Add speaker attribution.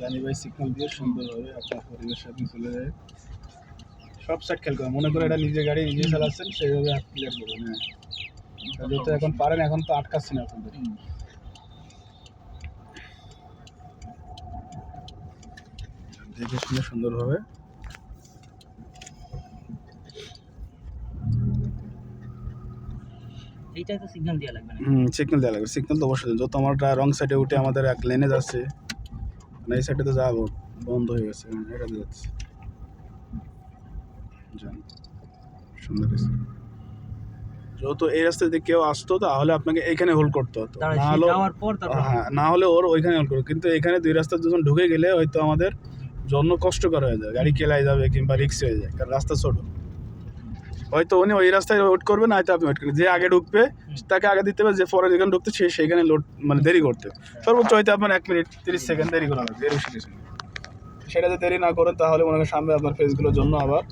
Speaker 1: জানি ভাই সিগন্যাল দিয়ে সুন্দরভাবে আপনার পরিবেশে আপনি চলে যায় সব সাইড খেয়াল করেন মনে করে এটা নিজের গাড়ি নিজে চালাচ্ছেন সেইভাবে হাত ক্লিয়ার করবেন। হ্যাঁ যেহেতু এখন পারেন এখন তো আটকাচ্ছি না আপনাদের দেখে শুনে সুন্দরভাবে
Speaker 2: এইটাই তো সিগন্যাল দেওয়া লাগবে না
Speaker 1: সিগন্যাল দেওয়া লাগবে সিগন্যাল তো অবশ্যই যত আমরা রং সাইডে উঠে আমাদের এক লেনে যাচ্ছে মানে এই সাইডে তো যাবো বন্ধ হয়ে গেছে এটাতে যাচ্ছে যান সুন্দর হয়েছে যেহেতু এই রাস্তা যদি কেউ আসতো তাহলে আপনাকে এইখানে হোল্ড করতে হতো না হলে হ্যাঁ না হলে ওর ওইখানে হোল্ড করতো কিন্তু এখানে দুই রাস্তা যখন ঢুকে গেলে হয়তো আমাদের জন্য কষ্টকর হয়ে যায় গাড়ি কেলাই যাবে কিংবা রিক্স হয়ে যায় কারণ রাস্তা ছোট হয়তো উনি ওই রাস্তায় ওয়েট করবে না হয়তো আপনি ওয়েট করবেন যে আগে ঢুকবে তাকে আগে দিতে হবে যে পরে যেখানে ঢুকতে সেইখানে লোড মানে দেরি করতে সর্বোচ্চ হয়তো আপনার 1 মিনিট 30 সেকেন্ড দেরি করা লাগবে এর বেশি কিছু সেটা যদি দেরি না করেন তাহলে মনে করেন সামনে আপনার ফেসগুলোর জন্য আবার